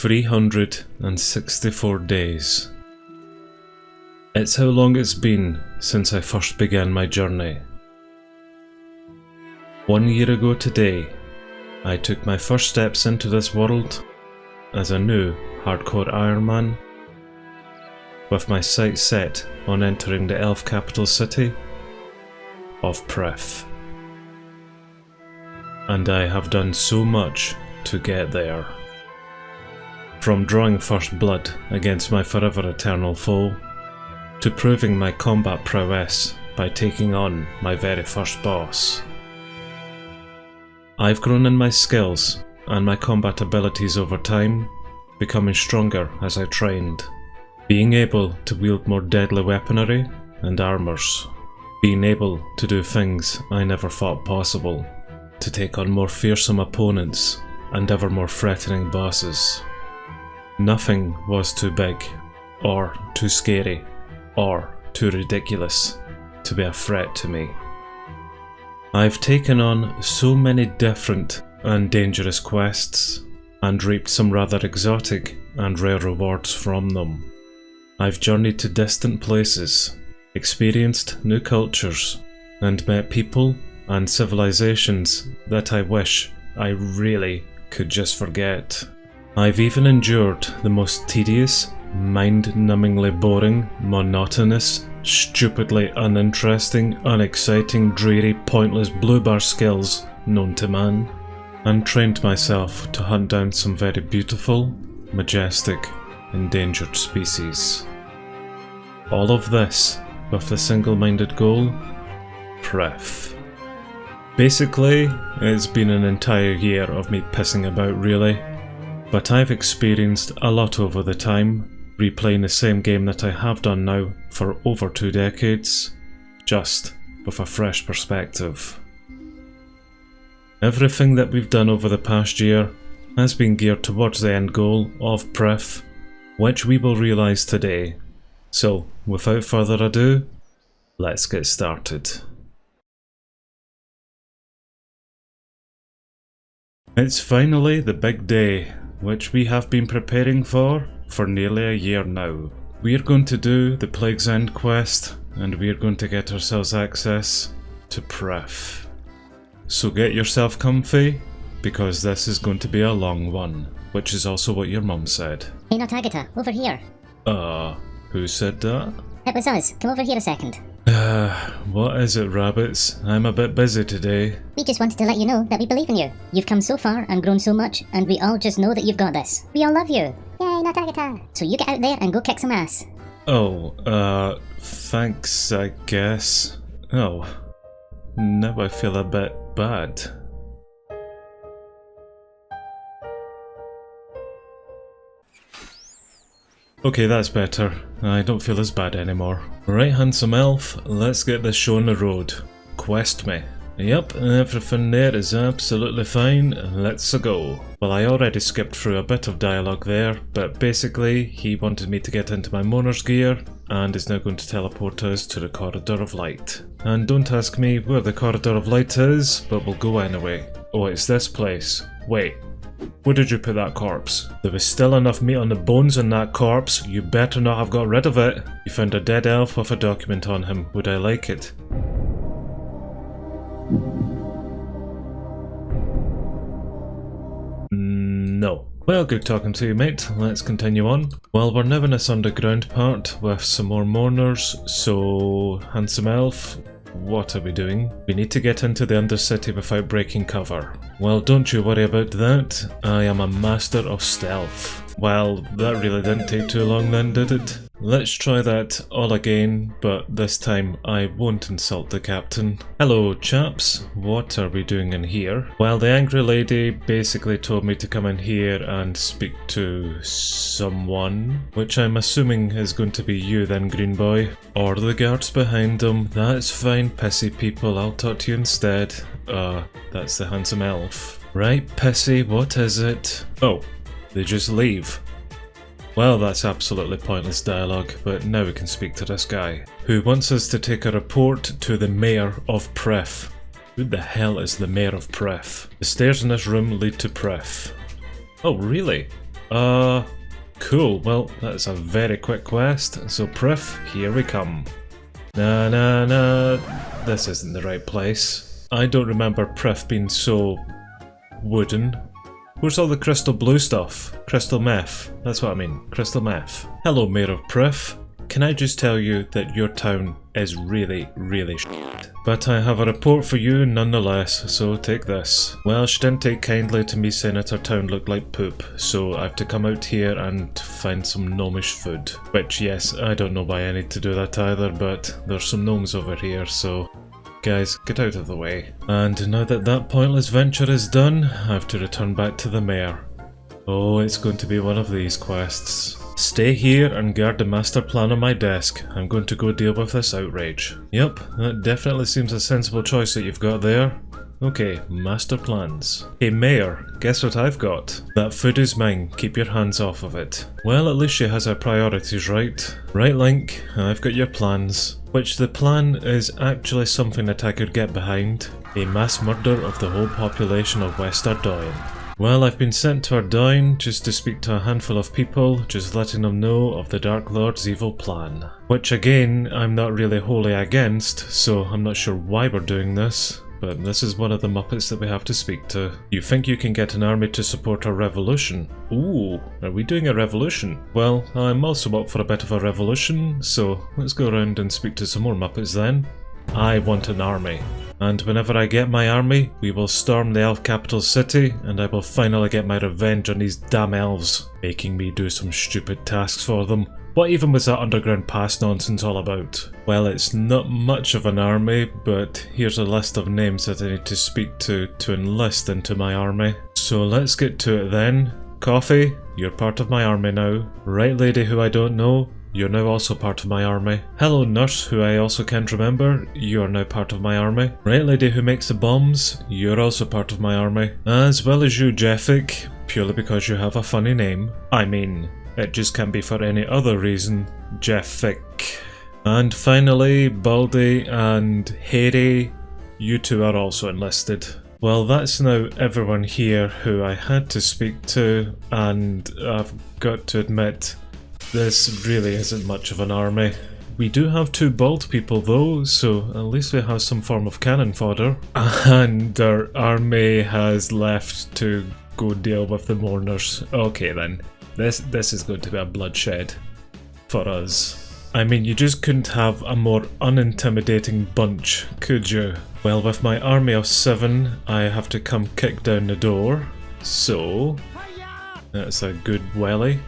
364 days. It's how long it's been since I first began my journey. 1 year ago today, I took my first steps into this world as a new hardcore Ironman, with my sights set on entering the elf capital city of Priff. And I have done so much to get there. From drawing first blood against my forever eternal foe, to proving my combat prowess by taking on my very first boss. I've grown in my skills and my combat abilities over time, becoming stronger as I trained, being able to wield more deadly weaponry and armors, being able to do things I never thought possible, to take on more fearsome opponents and ever more threatening bosses. Nothing was too big, or too scary, or too ridiculous to be a threat to me. I've taken on so many different and dangerous quests, and reaped some rather exotic and rare rewards from them. I've journeyed to distant places, experienced new cultures, and met people and civilizations that I wish I really could just forget. I've even endured the most tedious, mind-numbingly boring, monotonous, stupidly uninteresting, unexciting, dreary, pointless blue bar skills known to man, and trained myself to hunt down some very beautiful, majestic, endangered species. All of this with the single-minded goal: Priff. Basically, it's been an entire year of me pissing about really, but I've experienced a lot over the time, replaying the same game that I have done now for over 2 decades, just with a fresh perspective. Everything that we've done over the past year has been geared towards the end goal of Priff, which we will realise today. So, without further ado, let's get started. It's finally the big day, which we have been preparing for nearly a year now. We're going to do the Plague's End quest, and we're going to get ourselves access to Priff. So get yourself comfy, because this is going to be a long one, which is also what your mum said. Hey Notagata, over here. Who said that? It was us. Come over here a second. What is it, rabbits? I'm a bit busy today. We just wanted to let you know that we believe in you. You've come so far and grown so much, and we all just know that you've got this. We all love you. Yay, Notagata. So you get out there and go kick some ass. Oh, thanks, I guess. Oh, now I feel a bit bad. Okay, that's better. I don't feel as bad anymore. Right, handsome elf, let's get this show on the road. Quest me. Yep, everything there is absolutely fine. Let's go. Well, I already skipped through a bit of dialogue there, but basically he wanted me to get into my MOURNER's gear and is now going to teleport us to the Corridor of Light. And don't ask me where the Corridor of Light is, but we'll go anyway. Oh, it's this place. Wait. Where did you put that corpse? There was still enough meat on the bones in that corpse. You better not have got rid of it. You found a dead elf with a document on him. Would I like it? No. Well, good talking to you, mate. Let's continue on. Well, we're now in this underground part with some more mourners, so handsome elf, what are we doing? We need to get into the Undercity without breaking cover. Well, don't you worry about that. I am a master of stealth. Well, that really didn't take too long then, did it? Let's try that all again, but this time I won't insult the captain. Hello chaps, what are we doing in here? Well, the angry lady basically told me to come in here and speak to someone, which I'm assuming is going to be you then, green boy. Or the guards behind them. That's fine, pissy people, I'll talk to you instead. That's the handsome elf. Right, pissy, what is it? Oh, they just leave. Well, that's absolutely pointless dialogue, but now we can speak to this guy, who wants us to take a report to the Mayor of Priff. Who the hell is the Mayor of Priff? The stairs in this room lead to Priff. Oh, really? Cool. Well, that's a very quick quest. So Priff, here we come. Nah. This isn't the right place. I don't remember Priff being so wooden. Where's all the crystal blue stuff? Crystal meth. That's what I mean. Crystal meth. Hello, Mayor of Priff. Can I just tell you that your town is really shit. But I have a report for you nonetheless, so take this. Well, she didn't take kindly to me saying that her town looked like poop, so I have to come out here and find some gnomish food. Which, yes, I don't know why I need to do that either, but there's some gnomes over here, so guys, get out of the way. And now that that pointless venture is done, I have to return back to the mayor. Oh, it's going to be one of these quests. Stay here and guard the master plan on my desk. I'm going to go deal with this outrage. Yep, that definitely seems a sensible choice that you've got there. Okay, master plans. Hey Mayor, guess what I've got? That food is mine, keep your hands off of it. Well, at least she has her priorities right. Right, Link, I've got your plans. Which the plan is actually something that I could get behind. A mass murder of the whole population of West Ardoin. Well, I've been sent to Ardoin just to speak to a handful of people, just letting them know of the Dark Lord's evil plan. Which again, I'm not really wholly against, so I'm not sure why we're doing this. But this is one of the Muppets that we have to speak to. You think you can get an army to support our revolution? Ooh, are we doing a revolution? Well, I'm also up for a bit of a revolution, so let's go around and speak to some more Muppets then. I want an army. And whenever I get my army, we will storm the elf capital city, and I will finally get my revenge on these damn elves, making me do some stupid tasks for them. What even was that underground pass nonsense all about? Well, it's not much of an army, but here's a list of names that I need to speak to enlist into my army. So let's get to it then. Coffee, you're part of my army now. Right lady who I don't know, you're now also part of my army. Hello nurse, who I also can't remember, you are now part of my army. Right lady who makes the bombs, you're also part of my army. As well as you, Jeffic, purely because you have a funny name. I mean, it just can't be for any other reason, Jeffic. And finally, Baldy and Harry, you two are also enlisted. Well, that's now everyone here who I had to speak to, and I've got to admit, this really isn't much of an army. We do have 2 bald people though, so at least we have some form of cannon fodder. And our army has left to go deal with the mourners. Okay then, this is going to be a bloodshed for us. I mean, you just couldn't have a more unintimidating bunch, could you? Well, with my army of 7, I have to come kick down the door. So, that's a good welly.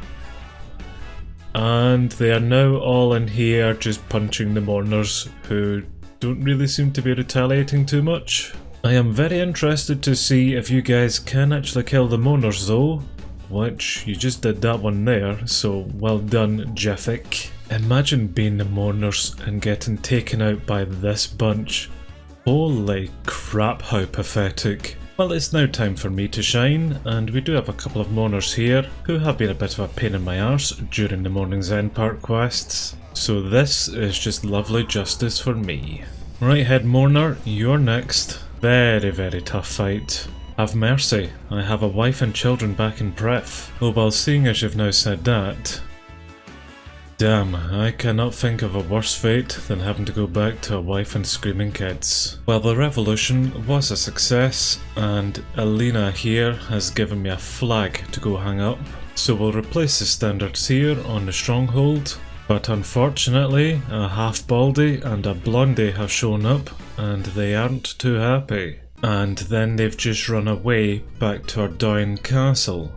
And they are now all in here just punching the mourners, who don't really seem to be retaliating too much. I am very interested to see if you guys can actually kill the mourners though, which you just did that one there, so well done, Jeffic. Imagine being the mourners and getting taken out by this bunch. Holy crap, how pathetic. Well, it's now time for me to shine, and we do have a couple of mourners here who have been a bit of a pain in my arse during the Morning's End part quests, so this is just lovely justice for me. Right, head mourner, you're next. Very tough fight. Have mercy, I have a wife and children back in Priff. Oh well, seeing as you've now said that, damn, I cannot think of a worse fate than having to go back to a wife and screaming kids. Well, the revolution was a success, and Alina here has given me a flag to go hang up. So we'll replace the standards here on the stronghold, but unfortunately a half-baldy and a blondie have shown up, and they aren't too happy. And then they've just run away back to Ardoin Castle.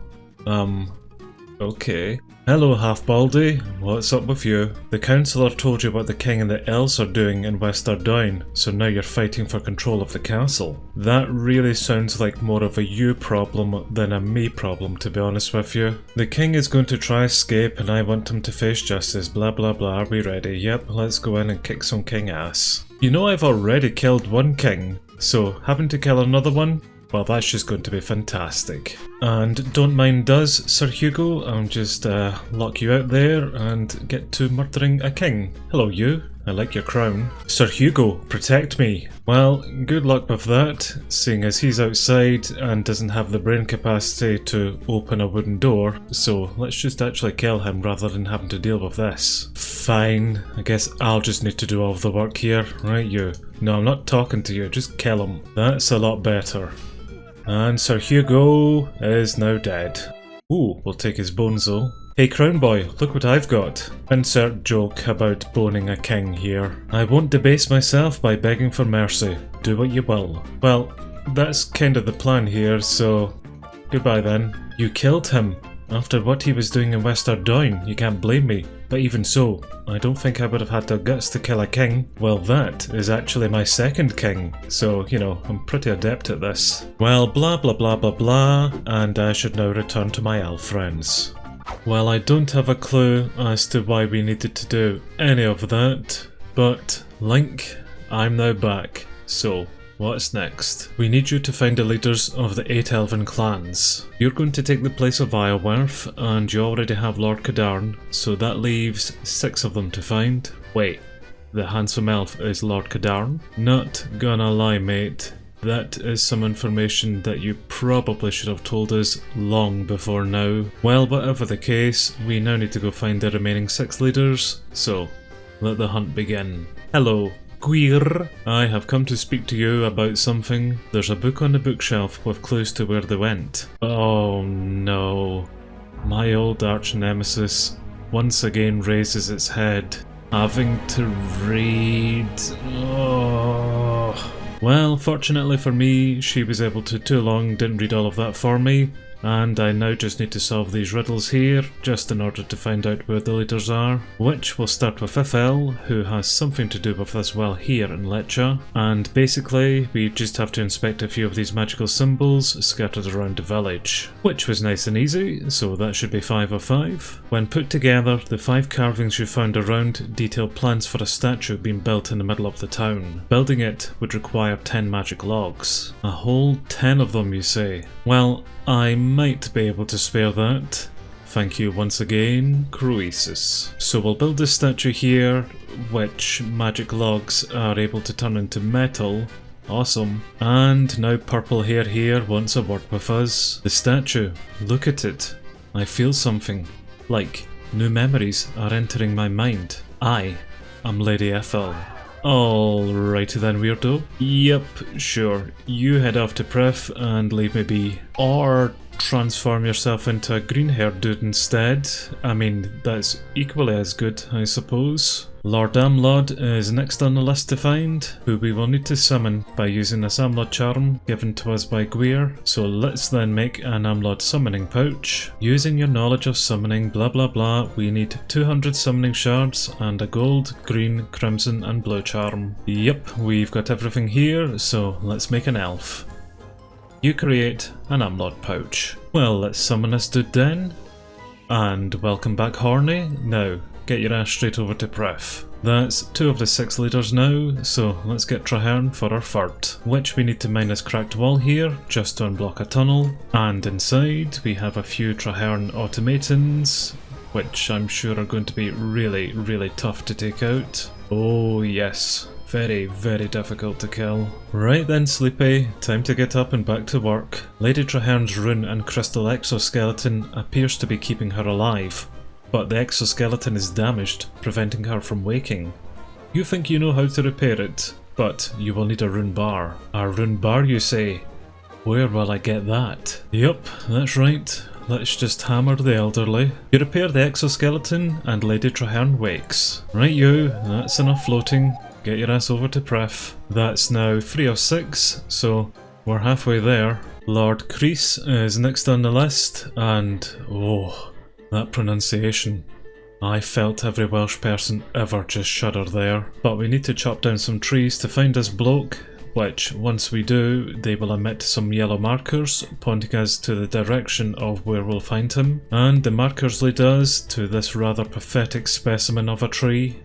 Okay. Hello Half-Baldy, what's up with you? The councillor told you what the king and the elves are doing in West Ardoin, so now you're fighting for control of the castle. That really sounds like more of a you problem than a me problem, to be honest with you. The king is going to try escape and I want him to face justice, blah blah blah, are we ready? Yep, let's go in and kick some king ass. You know, I've already killed one king, so having to kill another one? Well, that's just going to be fantastic. And don't mind us, Sir Hugo, I'll just lock you out there and get to murdering a king. Hello you, I like your crown. Sir Hugo, protect me. Well, good luck with that, seeing as he's outside and doesn't have the brain capacity to open a wooden door, so let's just actually kill him rather than having to deal with this. Fine, I guess I'll just need to do all of the work here, right you? No, I'm not talking to you, just kill him. That's a lot better. And Sir Hugo is now dead. Ooh, we'll take his bones though. Hey Crown Boy, look what I've got. Insert joke about boning a king here. I won't debase myself by begging for mercy. Do what you will. Well, that's kind of the plan here, so goodbye then. You killed him. After what he was doing in Westerdown, you can't blame me. But even so, I don't think I would have had the guts to kill a king. Well, that is actually my second king, so, you know, I'm pretty adept at this. Well, blah blah blah blah blah, and I should now return to my elf friends. Well, I don't have a clue as to why we needed to do any of that, but Link, I'm now back, so what's next? We need you to find the leaders of the 8 elven clans. You're going to take the place of Iorwerth, and you already have Lord Cadarn, so that leaves 6 of them to find. Wait, the handsome elf is Lord Cadarn? Not gonna lie, mate. That is some information that you probably should have told us long before now. Well, whatever the case, we now need to go find the remaining 6 leaders, so let the hunt begin. Hello, Queer. I have come to speak to you about something. There's a book on the bookshelf with clues to where they went. Oh no. My old arch nemesis once again raises its head. Having to read... Oh. Well, fortunately for me, she was able to too long didn't read all of that for me, and I now just need to solve these riddles here, just in order to find out where the leaders are, which will start with Ifel, who has something to do with this well here in Lecha, and basically we just have to inspect a few of these magical symbols scattered around the village, which was nice and easy, so that should be 5 of 5. When put together, the 5 carvings you found around detail plans for a statue being built in the middle of the town. Building it would require 10 magic logs. A whole 10 of them, you say? Well, I might be able to spare that. Thank you once again, Croesus. So we'll build this statue here, which magic logs are able to turn into metal. Awesome. And now purple hair here wants to work with us. The statue, look at it. I feel something. Like, new memories are entering my mind. I am Lady Ethel. Alrighty then, weirdo. Yep, sure. You head off to Priff and leave me be. Or transform yourself into a green-haired dude instead. I mean, that's equally as good, I suppose. Lord Amlodd is next on the list to find, who we will need to summon by using this Amlodd charm given to us by Gwyr. So let's then make an Amlodd summoning pouch. Using your knowledge of summoning blah blah blah, we need 200 summoning shards and a gold, green, crimson and blue charm. Yep, we've got everything here, so let's make an elf. You create an Amlodd pouch. Well, let's summon this dude then. And welcome back, Horny. Now, get your ass straight over to Priff. That's 2 of the 6 leaders now, so let's get Traherne for our third, which we need to mine this cracked wall here, just to unblock a tunnel, and inside we have a few Traherne automatons, which I'm sure are going to be really, really tough to take out. Oh yes, very, very difficult to kill. Right then, Sleepy, time to get up and back to work. Lady Traherne's rune and crystal exoskeleton appears to be keeping her alive, but the exoskeleton is damaged, preventing her from waking. You think you know how to repair it, but you will need a rune bar. A rune bar, you say? Where will I get that? Yup, that's right. Let's just hammer the elderly. You repair the exoskeleton and Lady Traherne wakes. Right you, that's enough floating. Get your ass over to Priff. That's now 3 of 6, so we're halfway there. Lord Crease is next on the list, and oh, that pronunciation. I felt every Welsh person ever just shudder there. But we need to chop down some trees to find this bloke, which, once we do, they will emit some yellow markers, pointing us to the direction of where we'll find him. And the markers lead us to this rather pathetic specimen of a tree,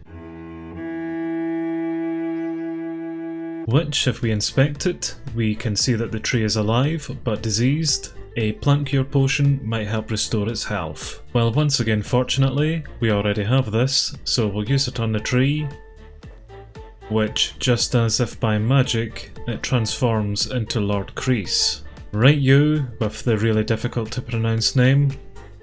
which, if we inspect it, we can see that the tree is alive, but diseased. A plant cure potion might help restore its health. Well, once again, fortunately, we already have this, so we'll use it on the tree. which, just as if by magic, it transforms into Lord Kreese. Right, you, with the really difficult to pronounce name,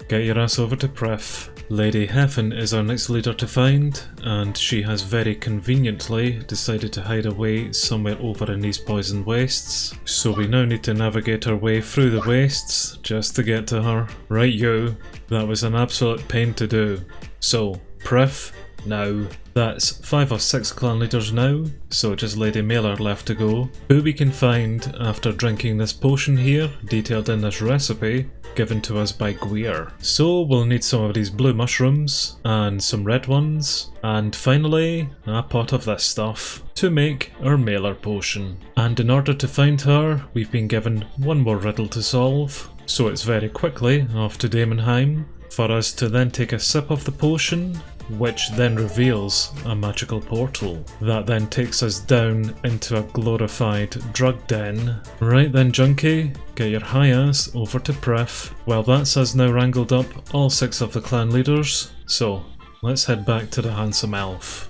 get your ass over to Priff. Lady Heffen is our next leader to find, and she has very conveniently decided to hide away somewhere over in these poison wastes. So we now need to navigate our way through the wastes just to get to her. Right, you, that was an absolute pain to do. So, Priff, now. That's 5 or 6 clan leaders now, so just Lady Mailer left to go, who we can find after drinking this potion here, detailed in this recipe, given to us by Gwyr. So we'll need some of these blue mushrooms, and some red ones, and finally a pot of this stuff, to make our Mailer potion. And in order to find her, we've been given one more riddle to solve, so it's very quickly off to Daemonheim, for us to then take a sip of the potion, which then reveals a magical portal that then takes us down into a glorified drug den. Right then, junkie, get your high ass over to Priff. Well, that's us now wrangled up all 6 of the clan leaders, so let's head back to the handsome elf.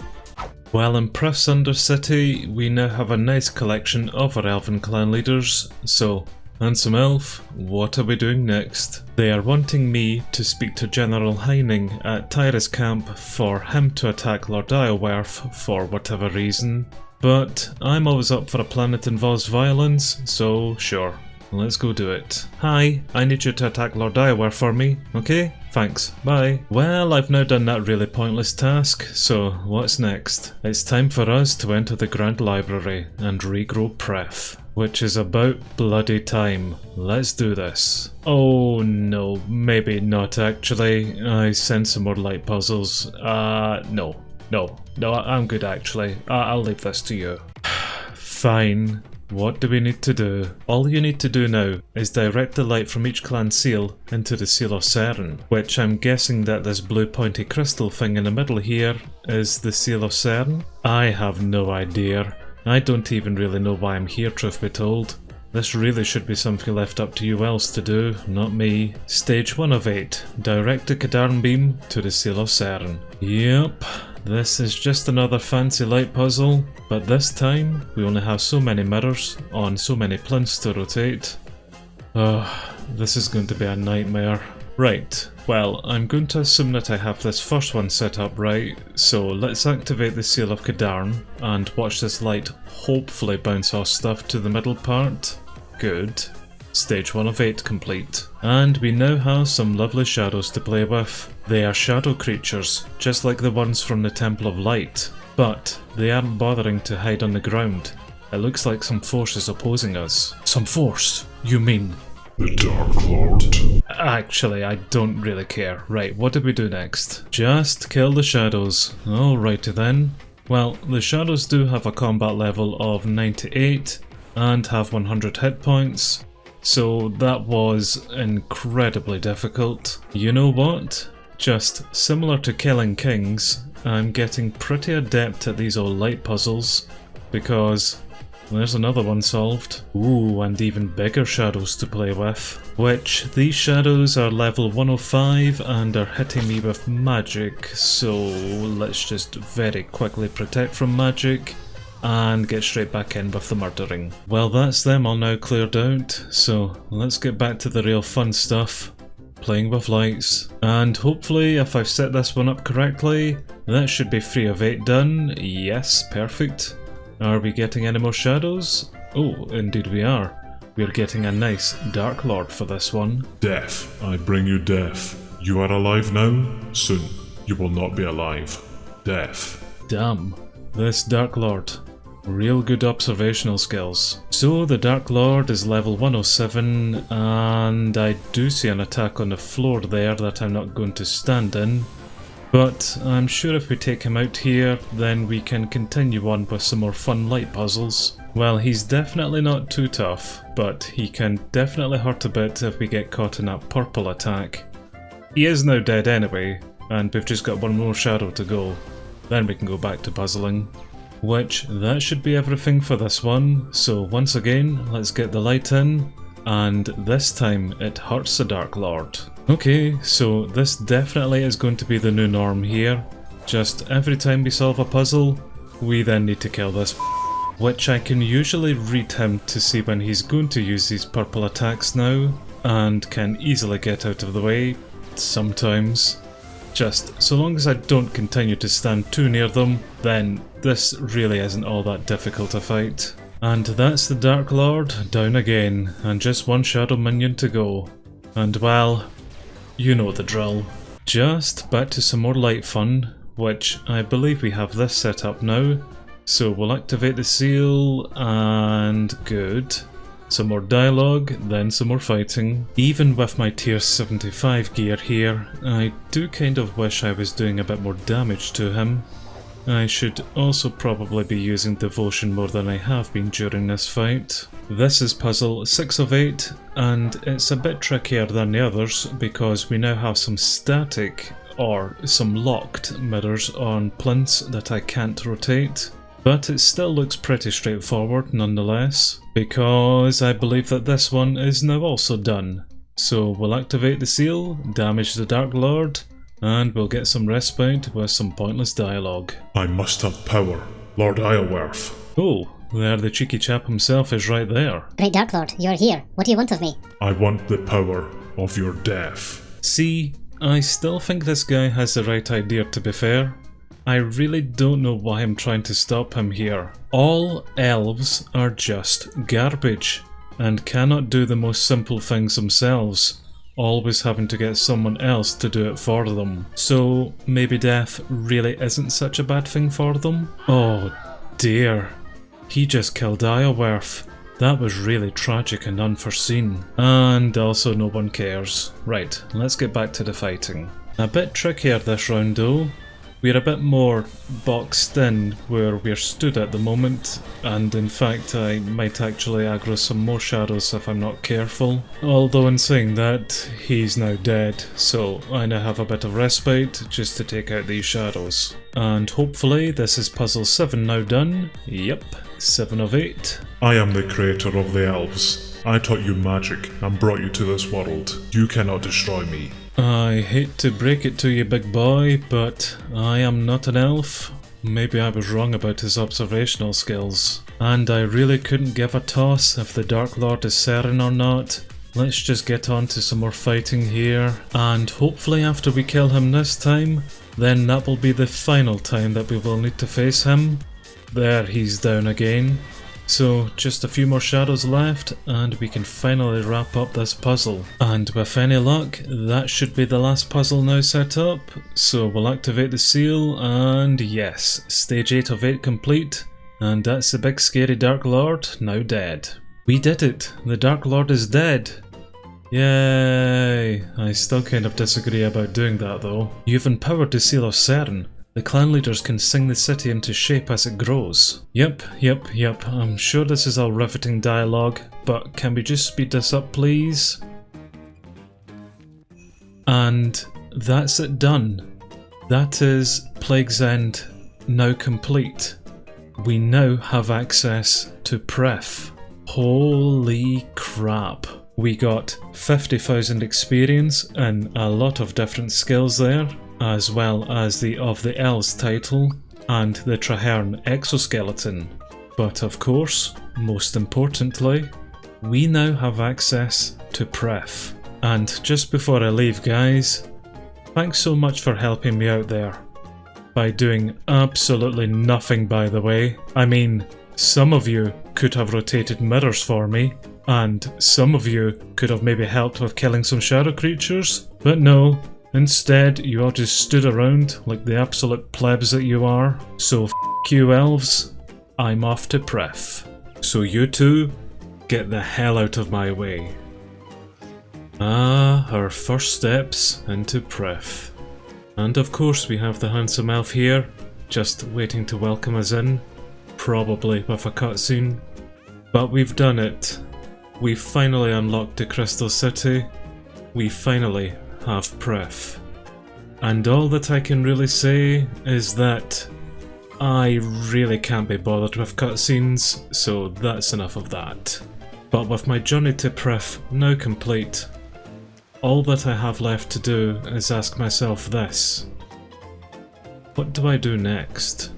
Well, in Priff's Undercity, we now have a nice collection of our elven clan leaders, so handsome elf, what are we doing next? They are wanting me to speak to General Heining at Tyra's camp for him to attack Lord Iorwerth for whatever reason, but I'm always up for a plan that involves violence, so sure, let's go do it. Hi, I need you to attack Lord Iorwerth for me, okay? Thanks, bye. Well, I've now done that really pointless task, so what's next? It's time for us to enter the Grand Library and regrow Priff. Which is about bloody time. Let's do this. Oh no, maybe not actually. I sent some more light puzzles. No, I'm good actually. I'll leave this to you. Fine. What do we need to do? All you need to do now is direct the light from each clan seal into the Seal of Cern, which I'm guessing that this blue pointy crystal thing in the middle here is the Seal of Cern? I have no idea. I don't even really know why I'm here, truth be told. This really should be something left up to you else to do, not me. Stage 1 of 8. Direct a Cadarn beam to the Seal of Cern. Yep, this is just another fancy light puzzle, but this time we only have so many mirrors on so many plinths to rotate. This is going to be a nightmare. Right, well, I'm going to assume that I have this first one set up right, so let's activate the Seal of Cadarn and watch this light hopefully bounce off stuff to the middle part. Good. Stage 1 of 8 complete. And we now have some lovely shadows to play with. They are shadow creatures, just like the ones from the Temple of Light, but they aren't bothering to hide on the ground. It looks like some force is opposing us. Some force? You mean the Dark Lord? Actually, I don't really care. Right, what do we do next? Just kill the shadows. Alrighty then. Well, the shadows do have a combat level of 98 and have 100 hit points, so that was incredibly difficult. You know what? Just similar to killing kings, I'm getting pretty adept at these old light puzzles, because there's another one solved. Ooh, and even bigger shadows to play with. Which, these shadows are level 105 and are hitting me with magic, so let's just very quickly protect from magic and get straight back in with the murdering. Well, that's them all now cleared out, so let's get back to the real fun stuff. Playing with lights, and hopefully if I've set this one up correctly, that should be 3 of 8 done. Yes, perfect. Are we getting any more shadows? Oh, indeed we are. We're getting a nice Dark Lord for this one. Death, I bring you death. You are alive now? Soon, you will not be alive. Death. Damn, this Dark Lord. Real good observational skills. So the Dark Lord is level 107, and I do see an attack on the floor there that I'm not going to stand in. But I'm sure if we take him out here, then we can continue on with some more fun light puzzles. Well, he's definitely not too tough, but he can definitely hurt a bit if we get caught in that purple attack. He is now dead anyway, and we've just got one more shadow to go. Then we can go back to puzzling. Which, that should be everything for this one, so once again, let's get the light in, and this time it hurts the Dark Lord. Okay, so this definitely is going to be the new norm here. Just every time we solve a puzzle, we then need to kill this, which I can usually read him to see when he's going to use these purple attacks now, and can easily get out of the way, sometimes. Just so long as I don't continue to stand too near them, then this really isn't all that difficult a fight. And that's the Dark Lord down again, and just one shadow minion to go. And well, you know the drill. Just back to some more light fun, which I believe we have this set up now. So we'll activate the seal, and good. Some more dialogue, then some more fighting. Even with my tier 75 gear here, I do kind of wish I was doing a bit more damage to him. I should also probably be using devotion more than I have been during this fight. This is puzzle 6 of 8, and it's a bit trickier than the others because we now have some static or some locked mirrors on plinths that I can't rotate. But it still looks pretty straightforward nonetheless, because I believe that this one is now also done. So we'll activate the seal, damage the Dark Lord, and we'll get some respite with some pointless dialogue. I must have power, Lord Iorwerth. Oh, there the cheeky chap himself is right there. Great Dark Lord, you're here. What do you want of me? I want the power of your death. See, I still think this guy has the right idea, to be fair. I really don't know why I'm trying to stop him here. All elves are just garbage and cannot do the most simple things themselves, always having to get someone else to do it for them. So maybe death really isn't such a bad thing for them? Oh dear, he just killed Iorwerth. That was really tragic and unforeseen. And also no one cares. Right, let's get back to the fighting. A bit trickier this round though. We're a bit more boxed in where we're stood at the moment, and in fact I might actually aggro some more shadows if I'm not careful. Although in saying that, he's now dead, so I now have a bit of respite just to take out these shadows. And hopefully this is puzzle 7 now done. Yep, 7 of 8. I am the creator of the elves. I taught you magic and brought you to this world. You cannot destroy me. I hate to break it to you, big boy, but I am not an elf. Maybe I was wrong about his observational skills. And I really couldn't give a toss if the Dark Lord is certain or not. Let's just get on to some more fighting here, and hopefully after we kill him this time, then that will be the final time that we will need to face him. There, he's down again. So just a few more shadows left and we can finally wrap up this puzzle. And with any luck, that should be the last puzzle now set up. So we'll activate the seal, and yes, stage 8 of 8 complete. And that's the big scary Dark Lord now dead. We did it! The Dark Lord is dead! Yay! I still kind of disagree about doing that though. You've empowered the Seal of Cern. The clan leaders can sing the city into shape as it grows. Yep. I'm sure this is all riveting dialogue, but can we just speed this up please? And that's it done. That is Plague's End now complete. We now have access to Priff. Holy crap. We got 50,000 experience and a lot of different skills there, as well as the Of the Elves title and the Traherne exoskeleton. But of course, most importantly, we now have access to Priff. And just before I leave guys, thanks so much for helping me out there. By doing absolutely nothing by the way. I mean, some of you could have rotated mirrors for me, and some of you could have maybe helped with killing some shadow creatures, but no. Instead, you all just stood around like the absolute plebs that you are. So f*** you elves, I'm off to Priff. So you two, get the hell out of my way. Ah, our first steps into Priff. And of course we have the handsome elf here, just waiting to welcome us in, probably with a cutscene. But we've done it. We've finally unlocked the Crystal City. We finally have Priff. And all that I can really say is that I really can't be bothered with cutscenes, so that's enough of that. But with my journey to Priff now complete, all that I have left to do is ask myself this: what do I do next?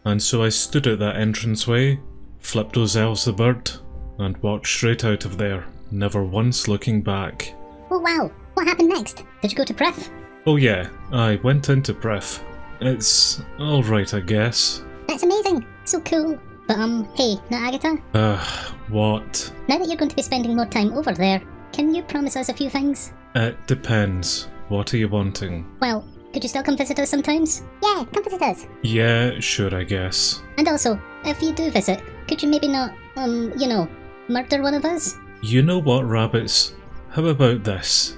And so I stood at that entranceway, flipped those elves the bird, and walked straight out of there, never once looking back. Oh wow, what happened next? Did you go to Priff? Oh yeah, I went into Priff. It's alright, I guess. That's amazing, so cool. But hey, now Agatha, What? now that you're going to be spending more time over there, can you promise us a few things? It depends. What are you wanting? Well, could you still come visit us sometimes? Yeah, come visit us. Yeah, sure, I guess. And also, if you do visit, could you maybe not, murder one of us? You know what, rabbits? How about this?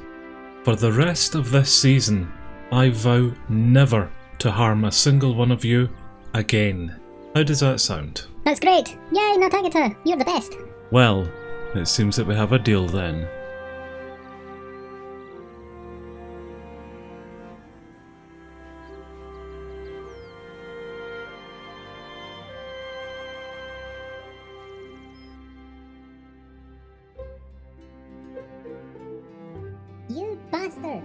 For the rest of this season, I vow never to harm a single one of you again. How does that sound? That's great! Yay, not Agatha! You're the best! Well, it seems that we have a deal then. You bastard!